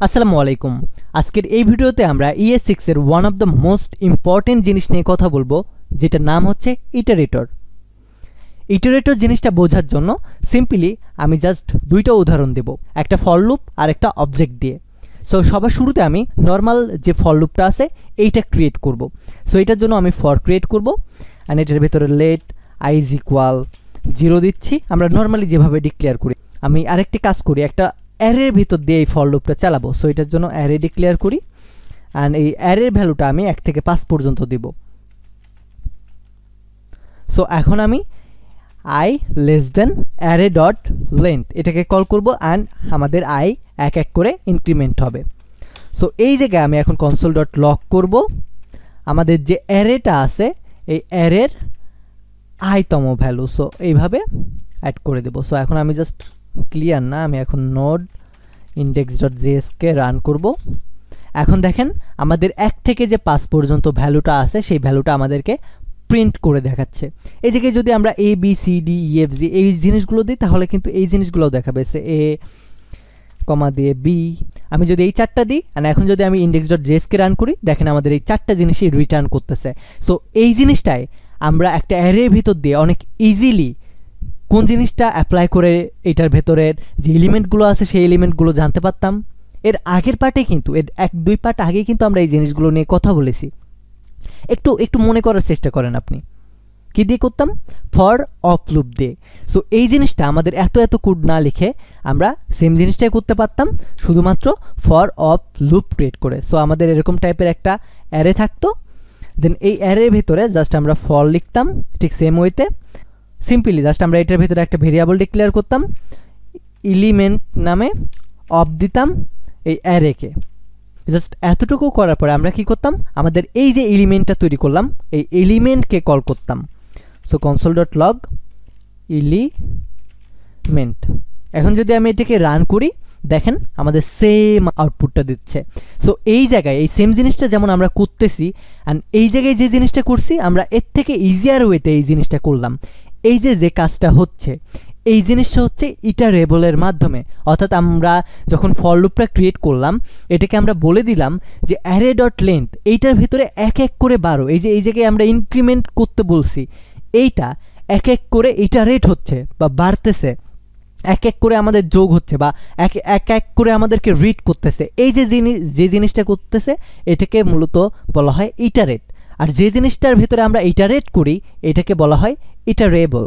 আসসালামু আলাইকুম। আজকের এই ভিডিওতে আমরা ES6 এর one of the most important জিনিস নিয়ে কথা বলবো, যেটার নাম হচ্ছে ইটারেটর। ইটারেটর জিনিসটা বোঝার জন্য সিম্পলি আমি জাস্ট দুইটা উদাহরণ দেব, একটা ফর লুপ আর একটা অবজেক্ট দিয়ে। সো সবার শুরুতে আমি নর্মাল যে ফর লুপটা আছে এইটা ক্রিয়েট করব। সো এটার জন্য আমি ফর ক্রিয়েট করব অ্যান্ড এটার ভেতরে লেট i ইজ ইকুয়াল 0 দিচ্ছি, আমরা নর্মালি যেভাবে ডিক্লেয়ার করি। আমি আরেকটি কাজ করি, একটা অ্যারের ভিতর দিয়ে এই ফর লুপটা চালাবো। সো এটার জন্য অ্যারে ডিক্লেয়ার করি অ্যান্ড এই অ্যারের ভ্যালুটা আমি 1 থেকে 5 পর্যন্ত দিব। সো এখন আমি i less than array dot length এটাকে কল করব অ্যান্ড আমাদের i এক এক করে ইনক্রিমেন্ট হবে। সো এই জায়গায় আমি এখন কনসোল ডট লক করব আমাদের যে অ্যারেটা আছে এই অ্যারের i তম ভ্যালু। সো এইভাবে অ্যাড করে দেব। সো এখন আমি জাস্ট ক্লিয়ার না, আমি এখন নোড index.js কে রান করব। এখন দেখেন আমাদের 1 থেকে যে 5 পর্যন্ত ভ্যালুটা আছে সেই ভ্যালুটা আমাদেরকে প্রিন্ট করে দেখাচ্ছে। এই জায়গায় যদি আমরা a b c d e f g এই জিনিসগুলো দিই তাহলে কিন্তু এই জিনিসগুলোও দেখাবে, সে a কমা দিয়ে b। আমি যদি এই চারটা দিই আর এখন যদি আমি index.js কে রান করি, দেখেন আমাদের এই চারটা জিনিসই রিটার্ন করতেছে। সো এই জিনিসটাই আমরা একটা অ্যারের ভিতর দিয়ে অনেক ইজিলি কোন জিনিসটা অ্যাপ্লাই করে এটার ভেতরের যে এলিমেন্টগুলো আছে সেই এলিমেন্টগুলো জানতে পারতাম। এর আগের পার্টে কিন্তু এর 1-2 পার্ট আগে কিন্তু আমরা এই জিনিসগুলো নিয়ে কথা বলেছি। একটু মনে করার চেষ্টা করেন আপনি কি দিয়ে করতাম, ফর অফ লুপ দিয়ে। সো এই জিনিসটা আমাদের এত কোড না লিখে আমরা সেম জিনিসটাই করতে পারতাম শুধুমাত্র ফর অফ লুপ ক্রিয়েট করে। সো আমাদের এরকম টাইপের একটা অ্যারে থাকতো, দেন এই অ্যারের ভিতরে জাস্ট আমরা ফর লিখতাম ঠিক সেম ওয়েতে। সিম্পলি জাস্ট আমরা এটার ভিতরে একটা ভেরিয়েবল ডিক্লেয়ার করতাম, এলিমেন্ট নামে অফ দিতাম এই অ্যারেকে। জাস্ট এতটুকু করার পরে আমরা কি করতাম, আমাদের এই যে এলিমেন্টটা তৈরি করলাম এই এলিমেন্টকে কল করতাম। So console dot log element. এখন যদি আমি এটাকে রান করি, দেখেন আমাদের সেম আউটপুটটা দিচ্ছে। সো এই জায়গায় এই সেম জিনিসটা যেমন আমরা করতেছি অ্যান্ড এই জায়গায় যে জিনিসটা করছি আমরা এর থেকে ইজিয়ার ওয়েতে এই জিনিসটা করলাম। এই যে কাজটা হচ্ছে এই জিনিসটা হচ্ছে ইটারেবলের মাধ্যমে, অর্থাৎ আমরা যখন ফর লুপটা ক্রিয়েট করলাম এটাকে আমরা বলে দিলাম যে অ্যারে ডট লেন্থ এইটার ভিতরে এক এক করে 12, এই জায়গায় আমরা ইনক্রিমেন্ট করতে বলছি, এইটা এক এক করে ইটারেট হচ্ছে বা বাড়তেছে, এক এক করে আমাদের যোগ হচ্ছে বা এক এক করে আমাদেরকে রিড করতেছে। এই যে জিনিসটা করতেছে এটাকে মূলত বলা হয় ইটারেট, আর যে জিনিসটার ভিতরে আমরা ইটারেট করি এটাকে বলা হয় ইটারেবল।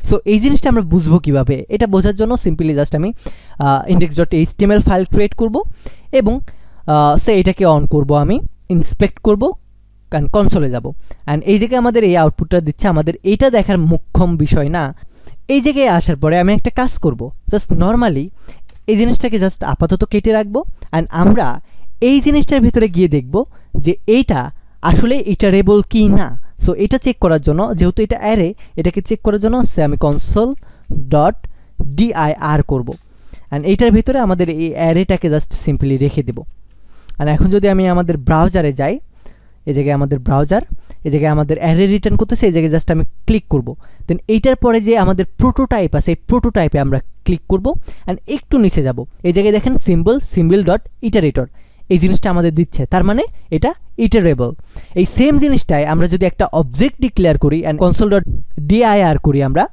সো এই জিনিসটা আমরা বুঝবো কীভাবে, এটা বোঝার জন্য সিম্পলি জাস্ট আমি index.html ফাইল ক্রিয়েট করব এবং এটাকে অন করব, আমি ইন্সপেক্ট করব কারণ কনসোলে যাব অ্যান্ড এই জায়গায় আমাদের এই আউটপুটটা দিচ্ছে। আমাদের এইটা দেখার মুখ্যম বিষয় না। এই জায়গায় আসার পরে আমি একটা কাজ করব, জাস্ট নর্মালি এই জিনিসটাকে জাস্ট আপাতত কেটে রাখবো অ্যান্ড আমরা এই জিনিসটার ভিতরে গিয়ে দেখব যে এইটা আসলে ইটারেবল কি না। সো এটা চেক করার জন্য, যেহেতু এটা অ্যারে, এটাকে চেক করার জন্য আমি কনসোল ডট dir করব অ্যান্ড এইটার ভিতরে আমাদের এই অ্যারেটাকে জাস্ট সিম্পলি রেখে দেব। আর এখন যদি আমি আমাদের ব্রাউজারে যাই, এই জায়গায় আমাদের ব্রাউজার, এই জায়গায় আমাদের অ্যারে রিটার্ন করতেছে, এই জায়গায় জাস্ট আমি ক্লিক করব। দেন এইটার পরে যে আমাদের প্রোটোটাইপ আছে এই প্রোটোটাইপে আমরা ক্লিক করব অ্যান্ড একটু নিচে যাব, এই জায়গায় দেখেন সিম্বল ডট ইটারেটর এই জিনিসটা আমাদের দিচ্ছে, তার মানে এটা ইটারেবল। এই সেম জিনিসটাই আমরা যদি একটা অবজেক্ট ডিক্লেয়ার করি অ্যান্ড কনসোল ডট dir করি আমরা,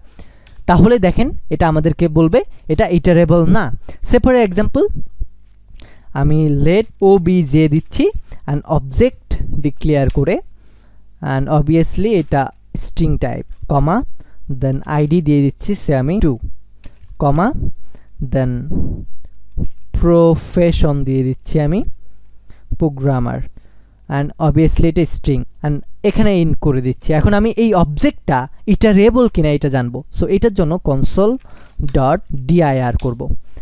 তাহলে দেখেন এটা আমাদেরকে বলবে এটা ইটারেবল না। সে ফর এক্সাম্পল আমি লেট obj দিচ্ছি অ্যান্ড অবজেক্ট ডিক্লেয়ার করে অ্যান্ড অবভিয়াসলি এটা স্ট্রিং টাইপ, কমা দেন আইডি দিয়ে দিচ্ছি সে আমি 2, কমা দেন প্রফেশন দিয়ে দিচ্ছি আমি প্রোগ্রামার অ্যান্ড অবভিয়াসলি এটা স্ট্রিং অ্যান্ড এখানে ইন করে দিচ্ছি। এখন আমি এই অবজেক্টটা ইটারেবল কিনা এটা জানবো। সো এটার জন্য কনসোল ডট dir করব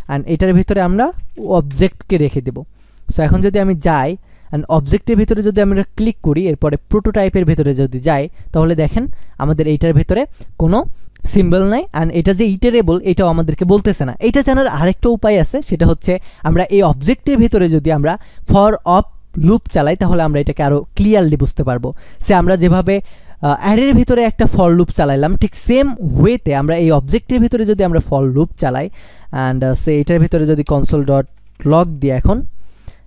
অ্যান্ড এটার ভিতরে আমরা অবজেক্টকে রেখে দেব। সো এখন যদি আমি যাই অ্যান্ড অবজেক্টের ভিতরে যদি আমরা ক্লিক করি, এরপরে প্রোটোটাইপের ভিতরে যদি যাই, তাহলে দেখেন আমাদের এইটার ভিতরে কোনো সিম্বল নাই অ্যান্ড এটা যে ইটারেবল এটাও আমাদেরকে বলতেছে না। এটা জানার আরেকটা উপায় আছে, সেটা হচ্ছে আমরা এই অবজেক্টের ভিতরে যদি আমরা ফর অফ লুপ চালাই তাহলে আমরা এটাকে আরও ক্লিয়ারলি বুঝতে পারবো। সে আমরা যেভাবে অ্যারের ভিতরে একটা ফর লুপ চালাইলাম ঠিক সেম ওয়েতে আমরা এই অবজেক্টের ভিতরে যদি আমরা ফর লুপ চালাই অ্যান্ড এটার ভিতরে যদি কনসোল ডট লগ দিয়ে এখন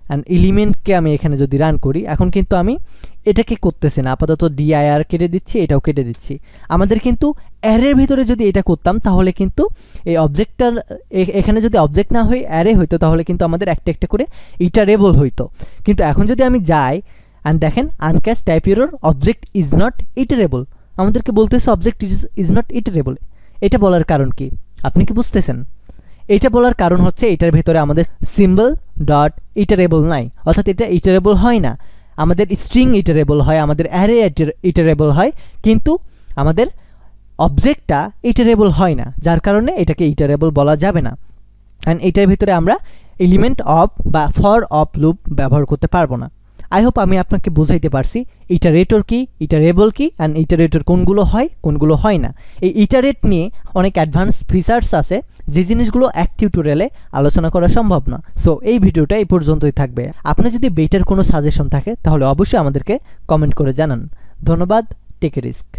অ্যান্ড এলিমেন্টকে আমি এখানে যদি রান করি, এখন কিন্তু আমি এটাকে করতেছি না, আপাতত dir কেটে দিচ্ছি, এটাও কেটে দিচ্ছি। আমাদের কিন্তু অ্যারের ভিতরে যদি এটা করতাম তাহলে কিন্তু এই অবজেক্টটার এখানে যদি অবজেক্ট না হয়ে অ্যারে হইতো তাহলে কিন্তু আমাদের একটা একটা করে ইটারেবল হইতো। কিন্তু এখন যদি আমি যাই অ্যান্ড দেখেন uncaught type error object is not iterable, আমাদেরকে বলতেছে অবজেক্ট ইজ নট ইটারেবল। এটা বলার কারণ কি আপনি কি বুঝতেছেন? এটা বলার কারণ হচ্ছে এটার ভেতরে আমাদের সিম্বল ডট ইটারেবল নাই, অর্থাৎ এটা ইটারেবল হয় না। আমাদের স্ট্রিং ইটারেবল হয়, আমাদের অ্যারে ইটারেবল হয়, কিন্তু আমাদের অবজেক্টটা ইটারেবল হয় না, যার কারণে এটাকে ইটারেবল বলা যাবে না। অ্যান্ড এটার ভিতরে আমরা এলিমেন্ট অফ বা ফর অফ লুপ ব্যবহার করতে পারবো না। আই হোপ আমি আপনাকে বুঝাইতে পারছি ইটারেটর কি, ইটারেবল কি, অ্যান্ড ইটারেটর কোনগুলো হয় কোনগুলো হয় না। এই ইটারেট নিয়ে অনেক অ্যাডভান্স ফিচার্স আছে যে জিনিসগুলো এক টিউটোরিয়ালে আলোচনা করা সম্ভব না। সো এই ভিডিওটা এই পর্যন্তই থাকবে। আপনার যদি বেটার কোনো সাজেশন থাকে তাহলে অবশ্যই আমাদেরকে কমেন্ট করে জানান। ধন্যবাদ, টেক এ রিস্ক।